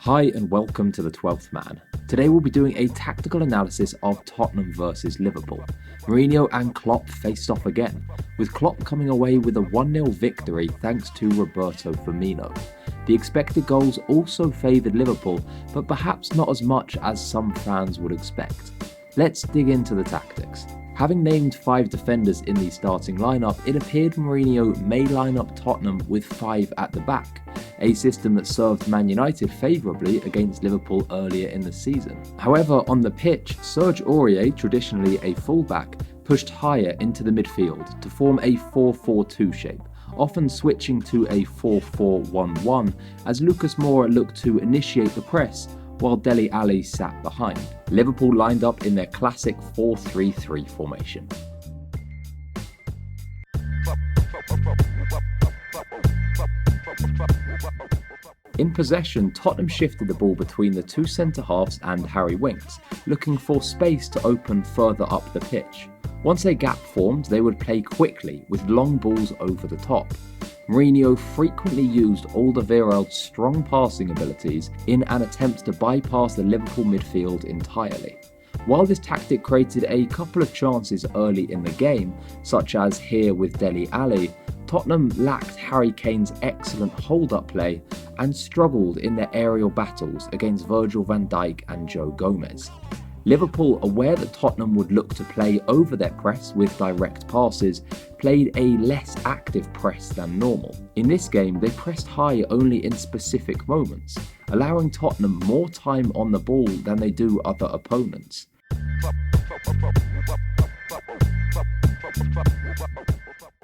Hi and welcome to the 12th Man. Today we'll be doing a tactical analysis of Tottenham versus Liverpool. Mourinho and Klopp faced off again, with Klopp coming away with a 1-0 victory thanks to Roberto Firmino. The expected goals also favoured Liverpool, but perhaps not as much as some fans would expect. Let's dig into the tactics. Having named 5 defenders in the starting lineup, it appeared Mourinho may line up Tottenham with 5 at the back, a system that served Man United favourably against Liverpool earlier in the season. However, on the pitch, Aurier, traditionally a fullback, pushed higher into the midfield to form a 4-4-2 shape, often switching to a 4-4-1-1 as Lucas Moura looked to initiate the press while Dele Alli sat behind. Liverpool lined up in their classic 4-3-3 formation. In possession, Tottenham shifted the ball between the 2 centre-halves and Harry Winks, looking for space to open further up the pitch. Once a gap formed, they would play quickly with long balls over the top. Mourinho frequently used Alderweireld's strong passing abilities in an attempt to bypass the Liverpool midfield entirely. While this tactic created a couple of chances early in the game, such as here with Dele Alli, Tottenham lacked Harry Kane's excellent hold-up play and struggled in their aerial battles against Virgil van Dijk and Joe Gomez. Liverpool, aware that Tottenham would look to play over their press with direct passes, played a less active press than normal. In this game, they pressed high only in specific moments, allowing Tottenham more time on the ball than they do other opponents.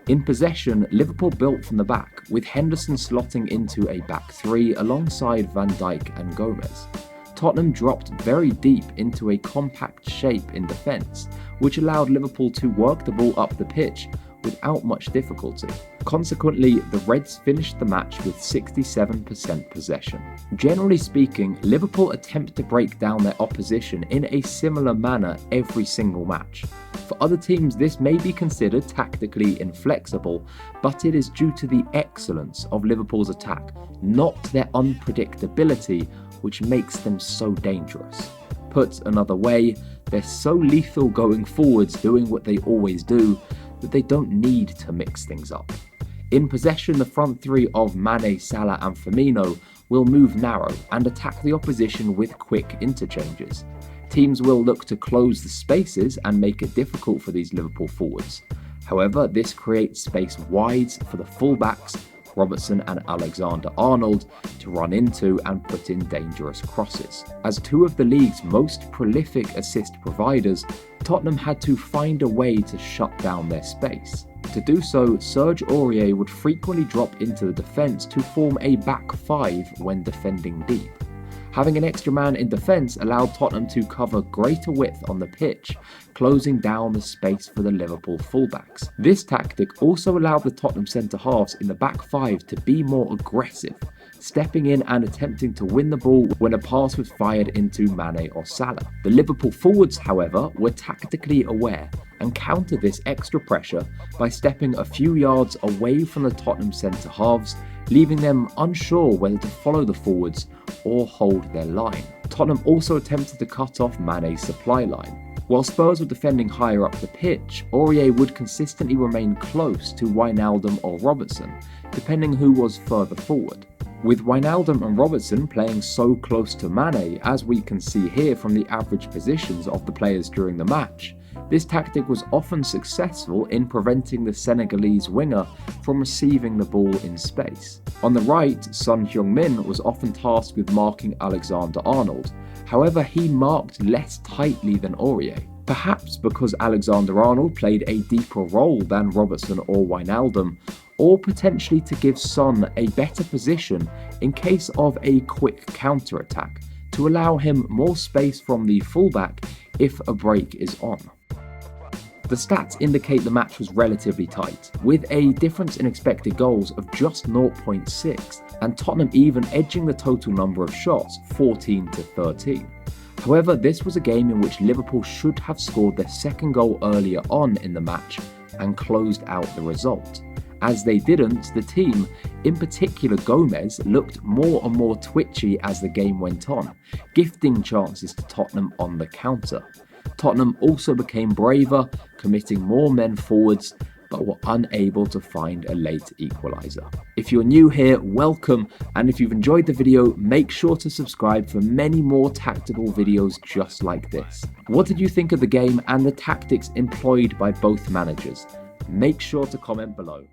In possession, Liverpool built from the back, with Henderson slotting into a back 3 alongside Van Dijk and Gomez. Tottenham dropped very deep into a compact shape in defence, which allowed Liverpool to work the ball up the pitch without much difficulty. Consequently, the Reds finished the match with 67% possession. Generally speaking, Liverpool attempt to break down their opposition in a similar manner every single match. For other teams, this may be considered tactically inflexible, but it is due to the excellence of Liverpool's attack, not their unpredictability, which makes them so dangerous. Put another way, they're so lethal going forwards doing what they always do that they don't need to mix things up. In possession, the front 3 of Mane, Salah and Firmino will move narrow and attack the opposition with quick interchanges. Teams will look to close the spaces and make it difficult for these Liverpool forwards. However, this creates space wide for the fullbacks, Robertson and Alexander-Arnold, to run into and put in dangerous crosses. As 2 of the league's most prolific assist providers, Tottenham had to find a way to shut down their space. To do so, Aurier would frequently drop into the defence to form a back 5 when defending deep. Having an extra man in defence allowed Tottenham to cover greater width on the pitch, closing down the space for the Liverpool fullbacks. This tactic also allowed the Tottenham centre-halves in the back 5 to be more aggressive, stepping in and attempting to win the ball when a pass was fired into Mane or Salah. The Liverpool forwards, however, were tactically aware and countered this extra pressure by stepping a few yards away from the Tottenham centre-halves, leaving them unsure whether to follow the forwards or hold their line. Tottenham also attempted to cut off Mane's supply line. While Spurs were defending higher up the pitch, Aurier would consistently remain close to Wijnaldum or Robertson, depending who was further forward. With Wijnaldum and Robertson playing so close to Mane, as we can see here from the average positions of the players during the match, this tactic was often successful in preventing the Senegalese winger from receiving the ball in space. On the right, Son Heung-min was often tasked with marking Alexander-Arnold. However, he marked less tightly than Aurier. Perhaps because Alexander-Arnold played a deeper role than Robertson or Wijnaldum, or potentially to give Son a better position in case of a quick counter-attack, to allow him more space from the fullback if a break is on. The stats indicate the match was relatively tight, with a difference in expected goals of just 0.6, and Tottenham even edging the total number of shots 14-13. However, this was a game in which Liverpool should have scored their second goal earlier on in the match and closed out the result. As they didn't, the team, in particular Gomez, looked more and more twitchy as the game went on, gifting chances to Tottenham on the counter. Tottenham also became braver, committing more men forwards, but were unable to find a late equaliser. If you're new here, welcome, and if you've enjoyed the video, make sure to subscribe for many more tactical videos just like this. What did you think of the game and the tactics employed by both managers? Make sure to comment below.